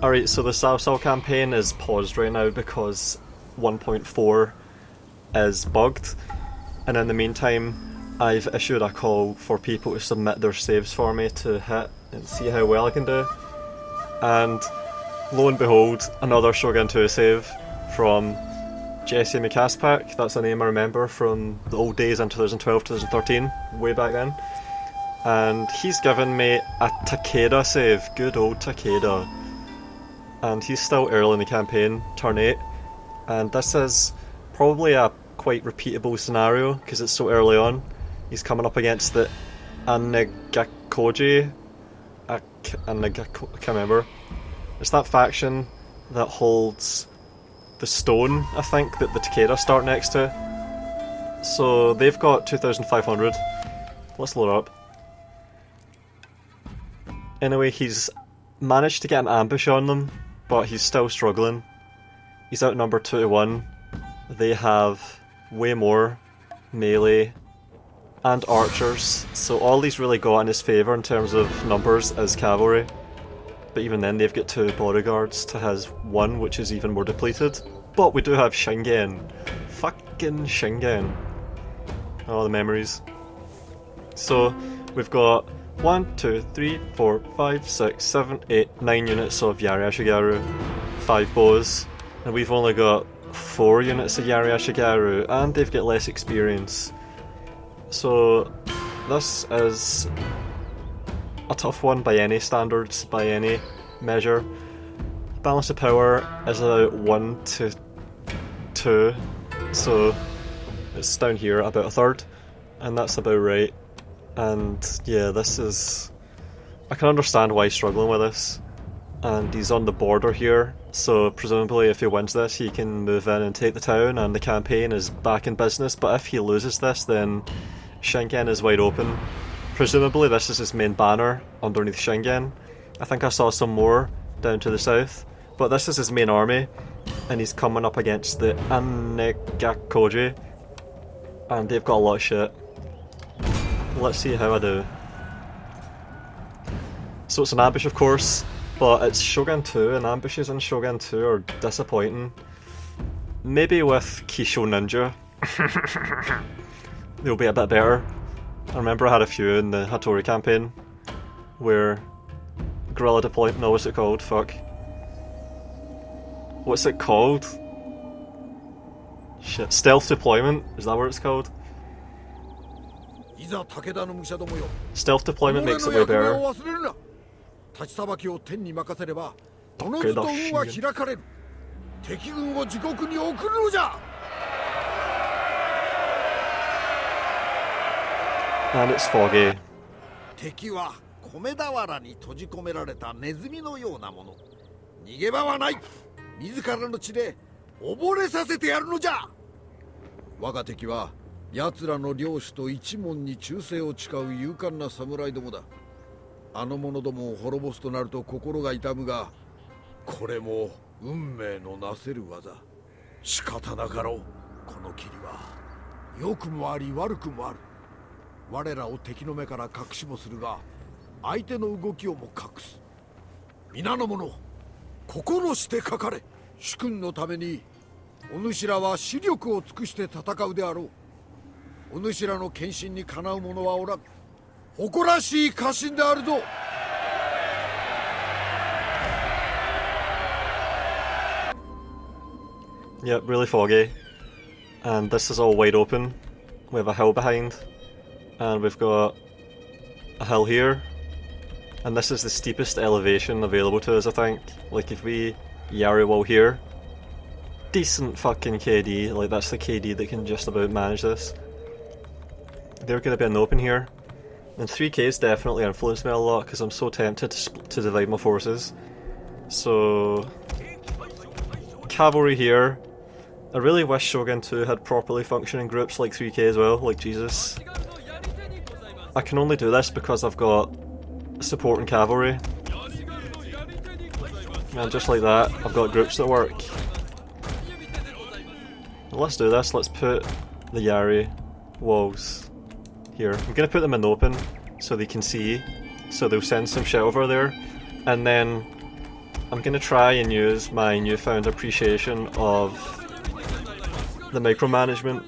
Alright, so the Sao Sao campaign is paused right now because 1.4 is bugged, and in the meantime I've issued a call for people to submit their saves for me to hit and see how well I can do. And lo and behold, another Shogun 2 save from Jesse McCaspack. That's a name I remember from the old days in 2012, 2013, way back then. And he's given me a Takeda save, good old Takeda. And he's still early in the campaign, turn 8. And this is probably a quite repeatable scenario because it's so early on. He's coming up against the Anegakoji. I can't remember. It's that faction that holds the stone, I think, that the Takeda start next to. So they've got 2,500. Let's load up. Anyway, he's managed to get an ambush on them, but he's still struggling. He's outnumbered 2 to 1. They have way more melee and archers, so all he's really got in his favour in terms of numbers is cavalry. But even then they've got 2 bodyguards to his 1, which is even more depleted. But we do have Shingen. Fucking Shingen. Oh, the memories. So we've got 1, 2, 3, 4, 5, 6, 7, 8, 9 units of Yari Ashigaru, 5 bows, and we've only got 4 units of Yari Ashigaru, and they've got less experience. So this is a tough one by any standards, by any measure. Balance of power is about 1 to 2, so it's down here about a third, and that's about right. And yeah, this is... I can understand why he's struggling with this. And he's on the border here, so presumably if he wins this he can move in and take the town and the campaign is back in business, but if he loses this then Shingen is wide open. Presumably this is his main banner underneath Shingen. I think I saw some more down to the south, but this is his main army, and he's coming up against the Anegakoji, and they've got a lot of shit. Let's see how I do. So it's an ambush, of course, but it's Shogun 2, and ambushes in Shogun 2 are disappointing. Maybe with Kisho Ninja they'll be a bit better. I remember I had a few in the Hattori campaign where guerrilla deployment, no, what's it called? Fuck. What's it called? Shit, stealth deployment? Is that what it's called? Stealth deployment makes it way better. Takeda Shingen. And it's foggy. 敵は米俵に閉じ込められたネズミのようなもの。逃げ場はない。自らの血で溺れさせてやるのじゃ。我が敵は奴らの領主と一門に忠誠を誓う勇敢な侍どもだ。あの者どもを滅ぼすとなると心が痛むが、これも運命のなせる技。仕方なかろう。この霧は良くもあり悪くもある。我らを敵の目から隠しもするが、相手の動きをも隠す。皆の者、心してかかれ。主君のためにお主らは視力を尽くして戦うであろう。お主らの献身にかなう者はおらん。誇らしい家臣であるぞ。Yep, really foggy. And this is all wide open. We have a hill behind. And we've got a hill here. And this is the steepest elevation available to us, I think. Like if we Yari wall here, decent fucking KD, like that's the KD that can just about manage this. They're going to be in the open here. And 3K's definitely influenced me a lot because I'm so tempted to divide my forces. So... Cavalry here. I really wish Shogun 2 had properly functioning groups like 3K as well, like Jesus. I can only do this because I've got support and cavalry. And just like that, I've got groups that work. Let's do this, let's put the Yari walls here. I'm going to put them in the open so they can see, so they'll send some shit over there. And then I'm gonna try and use my newfound appreciation of the micromanagement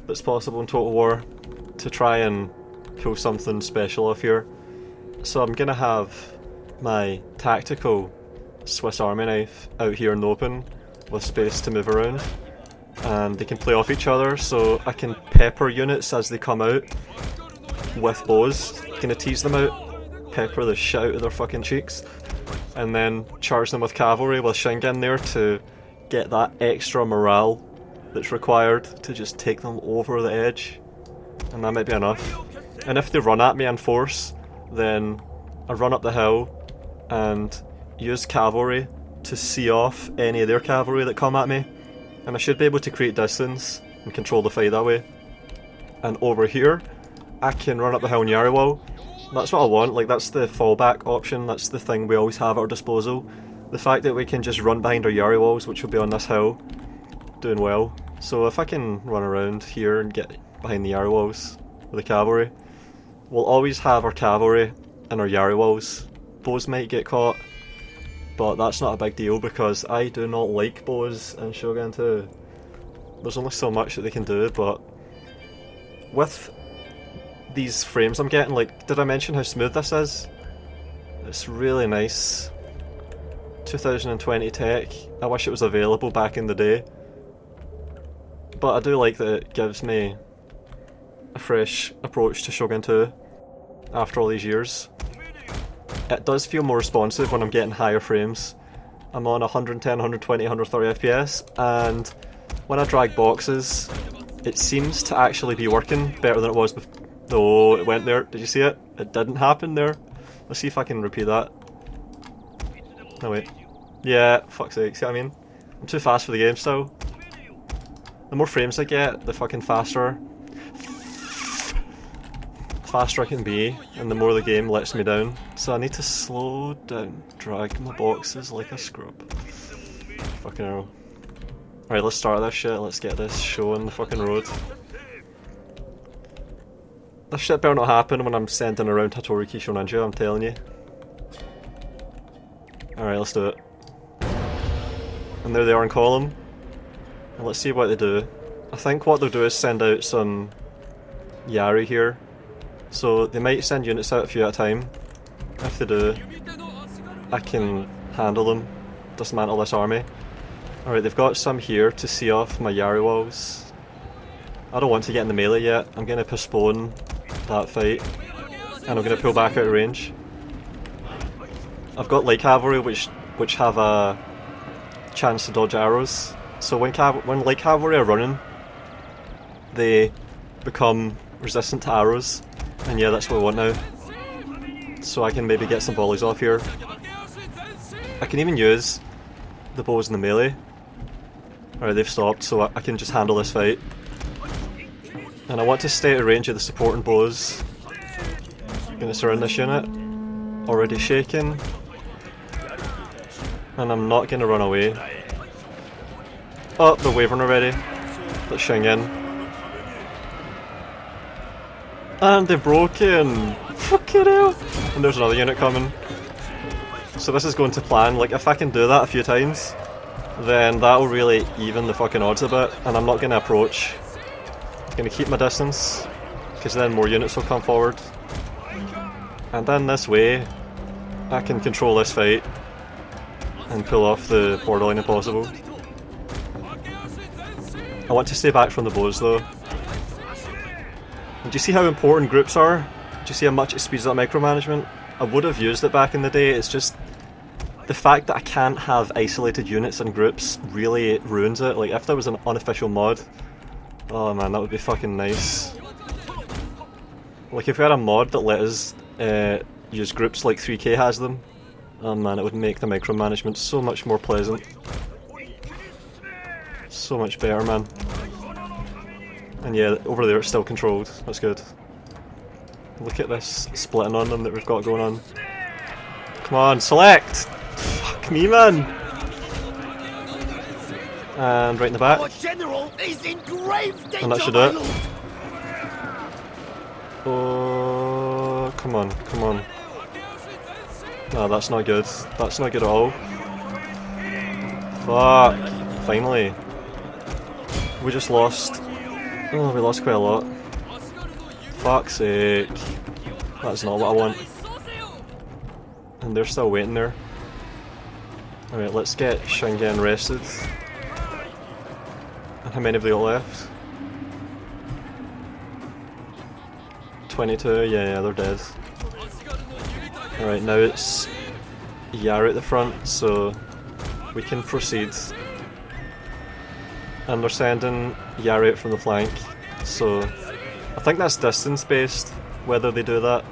that's possible in Total War to try and pull something special off here. So I'm gonna have my tactical Swiss Army knife out here in the open with space to move around, and they can play off each other, so I can pepper units as they come out with bows, gonna tease them out, pepper the shit out of their fucking cheeks, and then charge them with cavalry with Shingen there to get that extra morale that's required to just take them over the edge, and that might be enough. And if they run at me in force, then I run up the hill and use cavalry to see off any of their cavalry that come at me, and I should be able to create distance and control the fight that way. And over here, I can run up the hill in Yarrowall. That's what I want, like that's the fallback option, that's the thing we always have at our disposal. The fact that we can just run behind our Yarrowalls, which will be on this hill, doing well. So if I can run around here and get behind the Yarrowalls with the cavalry, we'll always have our cavalry and our Yarrowalls. Bows might get caught, but that's not a big deal because I do not like bows in Shogun 2. There's only so much that they can do, but with these frames I'm getting, like, did I mention how smooth this is? It's really nice. 2020 tech. I wish it was available back in the day. But I do like that it gives me a fresh approach to Shogun 2 after all these years. It does feel more responsive when I'm getting higher frames. I'm on 110, 120, 130 FPS, and when I drag boxes, it seems to actually be working better than it was before. Oh, it went there. Did you see it? It didn't happen there. Let's see if I can repeat that. No, wait. Yeah, fuck's sake, see what I mean? I'm too fast for the game still. The more frames I get, the fucking faster I can be, and the more the game lets me down. So I need to slow down, drag my boxes like a scrub. Fucking hell. Alright, let's start this shit, let's get this show on the fucking road. This shit better not happen when I'm sending around Hattori Kisho Ninja, I'm telling you. Alright, let's do it. And there they are in column. And let's see what they do. I think what they'll do is send out some Yari here. So they might send units out a few at a time. If they do, I can handle them, dismantle this army. Alright, they've got some here to see off my Yari walls. I don't want to get in the melee yet. I'm going to postpone that fight, and I'm going to pull back out of range. I've got light cavalry which have a chance to dodge arrows. So when light cavalry are running, they become resistant to arrows, and yeah, that's what we want now. So I can maybe get some volleys off here. I can even use the bows in the melee. Alright, they've stopped, so I can just handle this fight. And I want to stay at range of the supporting bows. I'm going to surround this unit. Already shaken. And I'm not going to run away. Oh, they're wavering already. Let's Shingen. And they're broken! Fucking hell! And there's another unit coming. So this is going to plan. Like, if I can do that a few times, then that will really even the fucking odds a bit. And I'm not going to approach. I'm going to keep my distance, because then more units will come forward. And then this way, I can control this fight and pull off the borderline impossible. I want to stay back from the bows though. And do you see how important groups are? Do you see how much it speeds up micromanagement? I would have used it back in the day, it's just the fact that I can't have isolated units and groups really ruins it. Like, if there was an unofficial mod, oh man, that would be fucking nice. Like, if we had a mod that let us use groups like 3K has them, oh man, it would make the micromanagement so much more pleasant. So much better, man. And yeah, over there it's still controlled, that's good. Look at this splitting on them that we've got going on. Come on, select! Fuck me, man! And right in the back. And that should do it. Oh, come on, come on. No, that's not good. That's not good at all. Fuck. Finally. We just lost. Oh, we lost quite a lot. Fuck's sake. That's not what I want. And they're still waiting there. Alright, let's get Shingen rested. And how many have they got left? 22, yeah, they're dead. Alright, now it's Yara at the front, so we can proceed. And they're sending Yara out from the flank, so I think that's distance based, whether they do that.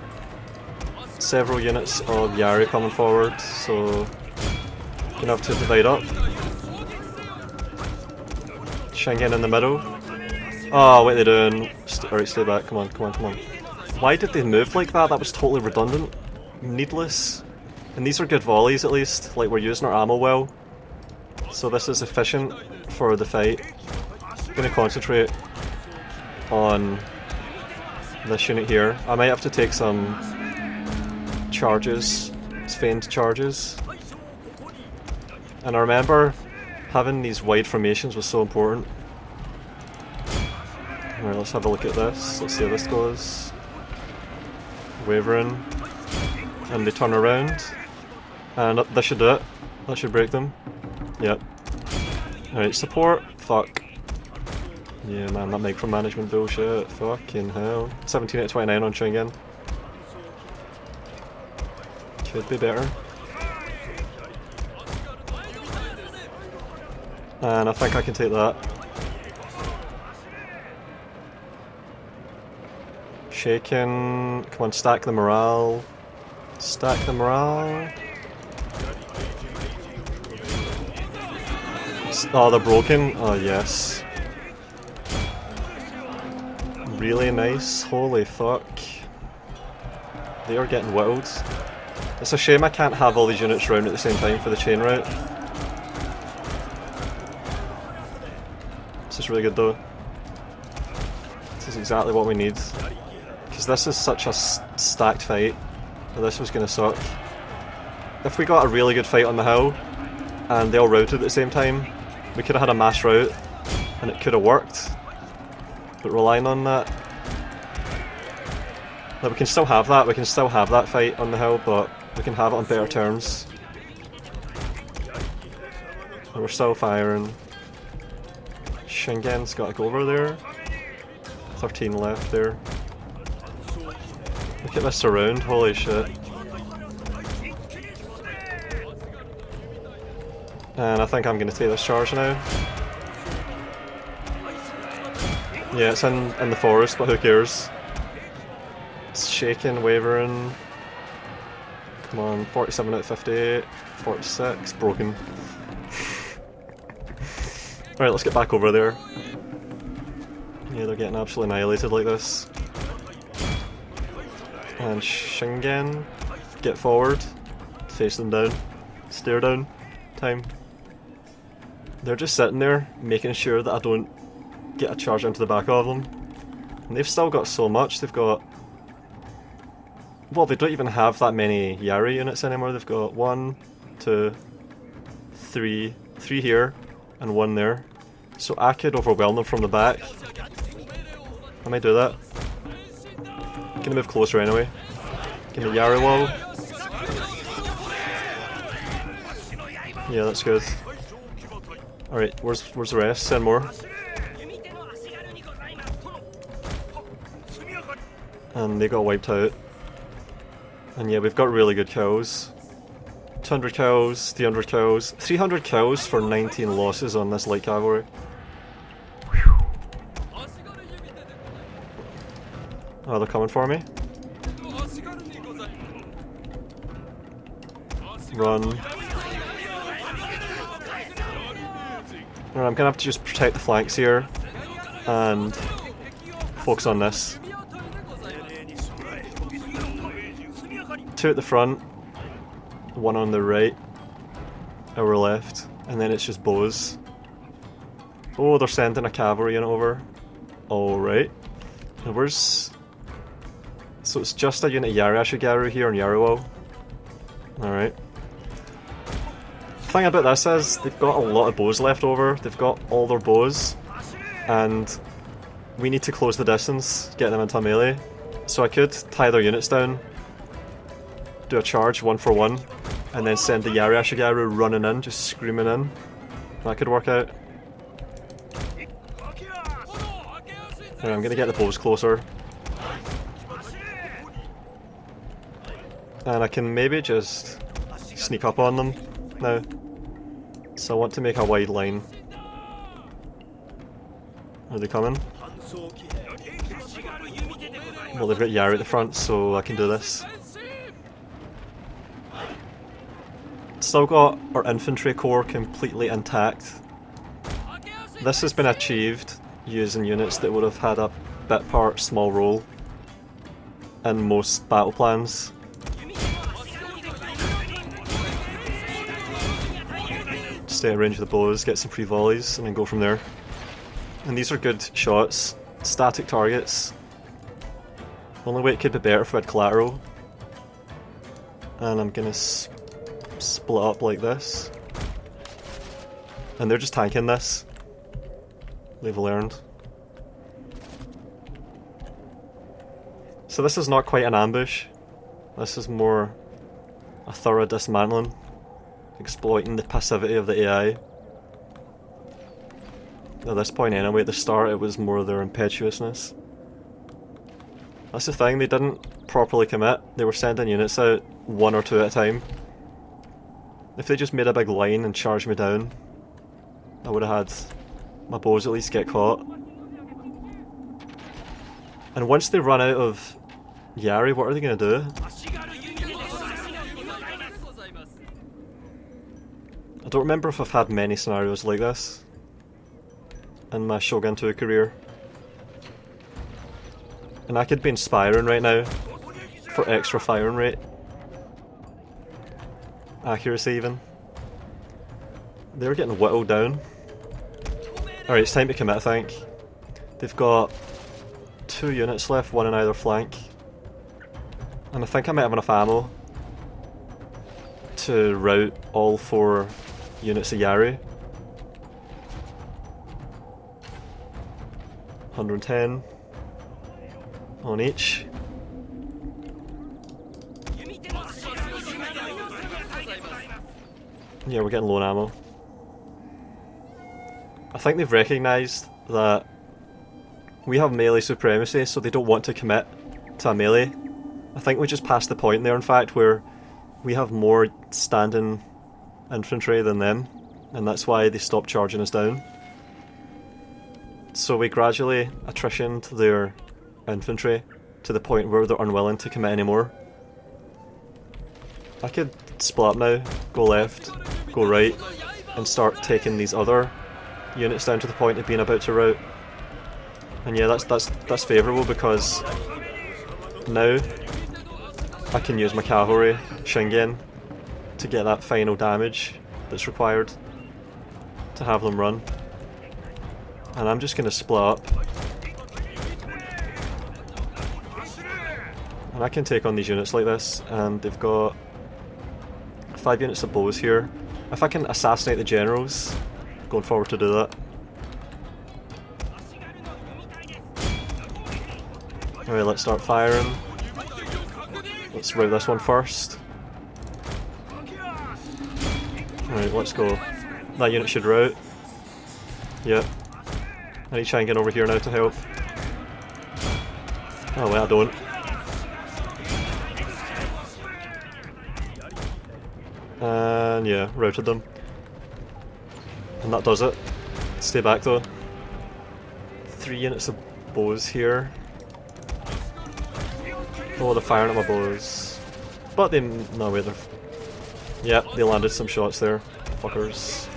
Several units of Yara coming forward, so you're gonna have to divide up. Shingen in the middle. Oh, what are they doing? Alright, stay back, come on, come on, come on. Why did they move like that? That was totally redundant. Needless. And these are good volleys at least, like we're using our ammo well. So this is efficient for the fight. I'm gonna concentrate on this unit here. I might have to take some charges, feigned charges. And I remember having these wide formations was so important. Alright, let's have a look at this. Let's see how this goes. Wavering. And they turn around. And that should do it. That should break them. Yep. Alright, support. Fuck. Yeah, man, that micromanagement bullshit. Fucking hell. 17 out of 29 on Shingen. Could be better. And I think I can take that. Shaking. Come on, stack the morale. Stack the morale. Oh, they're broken? Oh, yes. Really nice. Holy fuck. They are getting whittled. It's a shame I can't have all these units round at the same time for the chain route. This is really good though. This is exactly what we need. Because this is such a stacked fight. This was going to suck. If we got a really good fight on the hill, and they all routed at the same time, we could have had a mass rout, and it could have worked. But relying on that... Like, we can still have that, fight on the hill, but we can have it on better terms. And we're still firing. Shingen's got to go over there. 13 left there. Look at this surround, holy shit. And I think I'm going to take this charge now. Yeah, it's in the forest, but who cares? It's shaking, wavering. Come on, 47 out of 58. 46, broken. Alright, let's get back over there. Yeah, they're getting absolutely annihilated like this. And Shingen, get forward. Face them down. Stare down. Time. They're just sitting there, making sure that I don't get a charge into the back of them. And they've still got so much. They've got... Well, they don't even have that many Yari units anymore. They've got 1, 2, 3, 3 here, and 1 there. So I could overwhelm them from the back. I might do that. I'm gonna move closer anyway. Give me Yari wall. Yeah, that's good. Alright, where's the rest? Send more. And they got wiped out. And yeah, we've got really good kills. 200 kills, 300 kills. 300 kills for 19 losses on this light cavalry. Whew. Oh, they're coming for me. Run. Right, I'm gonna have to just protect the flanks here and focus on this. 2 at the front, 1 on the right, our left, and then it's just bows. Oh, they're sending a cavalry unit over. Alright. Now where's... So it's just a unit of Yari Ashigaru here on Yaruo. Alright. thing about this is they've got a lot of bows left over. They've got all their bows, and we need to close the distance, get them into melee. So I could tie their units down, do a charge 1 for 1, and then send the Yari Ashigaru running in, just screaming in. That could work out. Right, I'm gonna get the bows closer. And I can maybe just sneak up on them now. So I want to make a wide line. Are they coming? Well, they've got Yari at the front, so I can do this. Still got our infantry corps completely intact. This has been achieved using units that would have had a bit part small role in most battle plans. Stay at range of the bows, get some free volleys, and then go from there. And these are good shots, static targets. The only way it could be better if we had collateral. And I'm gonna split up like this. And they're just tanking this. They've learned. So this is not quite an ambush. This is more a thorough dismantling. Exploiting the passivity of the AI. At this point anyway, at the start it was more their impetuousness. That's the thing, they didn't properly commit. They were sending units out 1 or 2 at a time. If they just made a big line and charged me down, I would have had my bows at least get caught. And once they run out of Yari, what are they going to do? I don't remember if I've had many scenarios like this in my Shogun 2 career. And I could be inspiring right now for extra firing rate. Accuracy even. They're getting whittled down. Alright, it's time to commit I think. They've got 2 units left, 1 on either flank. And I think I might have enough ammo to rout all 4 units of Yari. 110 on each. Yeah, we're getting low on ammo. I think they've recognised that we have melee supremacy, so they don't want to commit to a melee. I think we just passed the point there in fact where we have more standing infantry than them, and that's why they stopped charging us down. So we gradually attritioned their infantry to the point where they're unwilling to commit anymore. I could split up now, go left, go right, and start taking these other units down to the point of being about to rout. And yeah, that's favourable because now I can use my Cavalry Shingen to get that final damage that's required to have them run. And I'm just going to split up. And I can take on these units like this, and they've got 5 units of bows here. If I can assassinate the generals, going forward to do that. Alright, let's start firing. Let's rout this one first. Alright, let's go. That unit should rout. Yep. I need Shingen over here now to help. Oh wait, I don't. And yeah, routed them. And that does it. Stay back though. 3 units of bows here. Oh, they're firing at my bows. But they... no wait, they're... yep, they landed some shots there. Fuckers.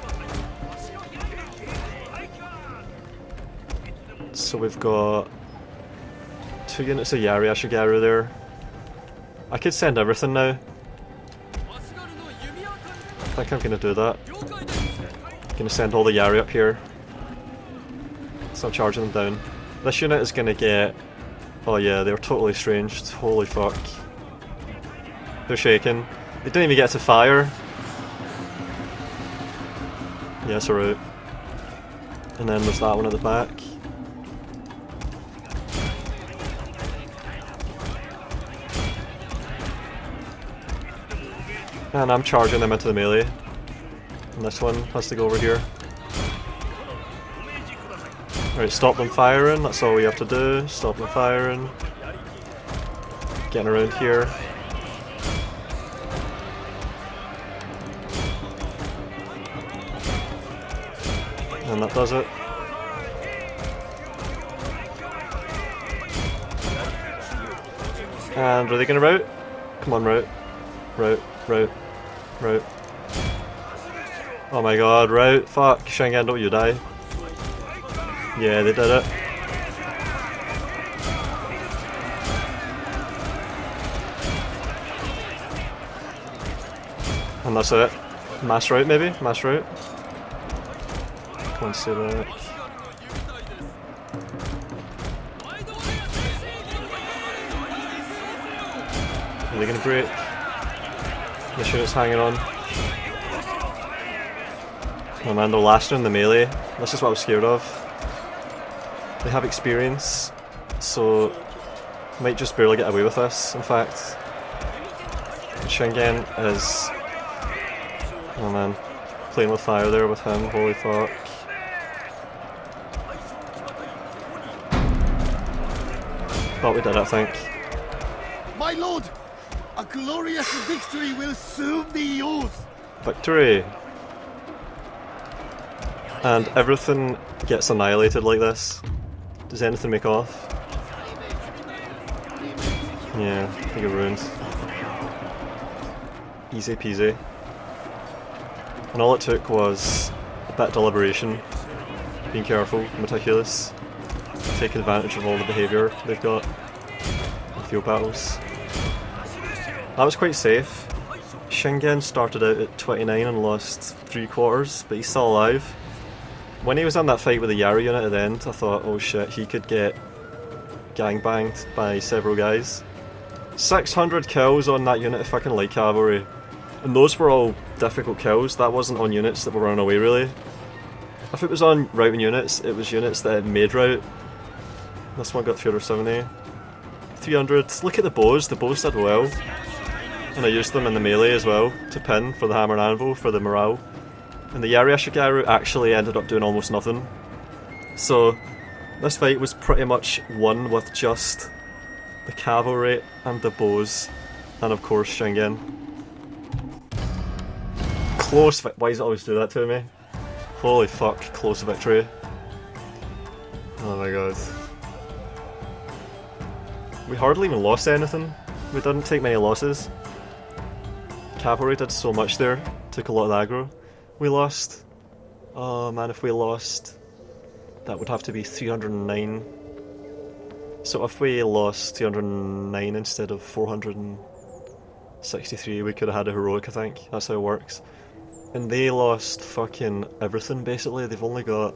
So we've got 2 units of Yari Ashigaru there. I could send everything now. I think I'm gonna do that. Gonna send all the Yari up here. So I'm charging them down. This unit is gonna get... oh yeah, they're totally stranged. Holy fuck. They're shaking. They didn't even get to fire. Yes, we're out. And then there's that one at the back. And I'm charging them into the melee. And this one has to go over here. Right, stop them firing, that's all we have to do. Stop them firing. Getting around here. And that does it. And are they gonna rout? Come on, rout. Rout, rout, rout. Oh my god, rout. Fuck, Shingen, don't you die. Yeah, they did it. And that's it. Mass rout maybe? Mass rout? Can't see that. Are they gonna break? The shit is hanging on. Oh man, they're lasting in the melee. This is what I was scared of. They have experience, so might just barely get away with this, in fact. Shingen is... oh man, playing with fire there with him, holy fuck. But we did it, I think. My lord, a glorious victory will soon be yours. Victory! And everything gets annihilated like this. Does anything make off? Yeah, they get ruined. Easy peasy. And all it took was a bit of deliberation, being careful, meticulous, taking advantage of all the behaviour they've got in field battles. That was quite safe. Shingen started out at 29 and lost 3/4, but he's still alive. When he was in that fight with the Yari unit at the end, I thought, oh shit, he could get gangbanged by several guys. 600 kills on that unit of fucking light cavalry. And those were all difficult kills, that wasn't on units that were running away really. If it was on routing units, it was units that had made rout. This one got 370. 300, look at the bows did well. And I used them in the melee as well, to pin for the hammer and anvil, for the morale. And the Yari Ashigaru actually ended up doing almost nothing. So, this fight was pretty much won with just the cavalry and the bows, and of course Shingen. Close why does it always do that to me? Holy fuck, close victory. Oh my god. We hardly even lost anything. We didn't take many losses. Cavalry did so much there, took a lot of aggro. We lost... oh man, if we lost... that would have to be 309. So if we lost 309 instead of 463, we could have had a heroic, I think. That's how it works. And they lost fucking everything, basically. They've only got...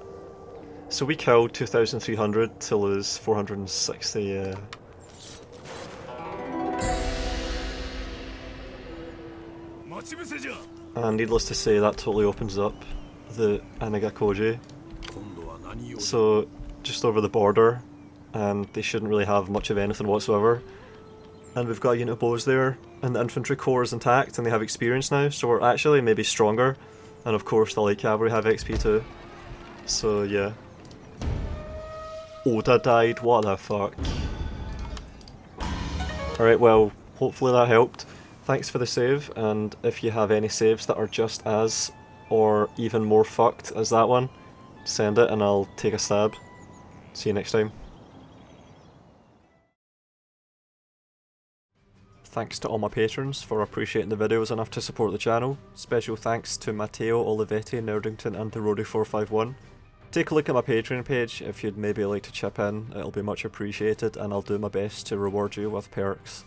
so we killed 2,300 to lose 460, And needless to say, that totally opens up the Anegakoji. So, just over the border, and they shouldn't really have much of anything whatsoever. And we've got a unit of bows there, and the infantry corps is intact, and they have experience now, so we're actually maybe stronger. And of course the light cavalry have XP too. So yeah. Oda died, what the fuck. Alright, well, hopefully that helped. Thanks for the save, and if you have any saves that are just as, or even more fucked as that one, send it and I'll take a stab. See you next time. Thanks to all my patrons for appreciating the videos enough to support the channel. Special thanks to Matteo, Olivetti, Nerdington and the Rody451. Take a look at my Patreon page if you'd maybe like to chip in, it'll be much appreciated and I'll do my best to reward you with perks.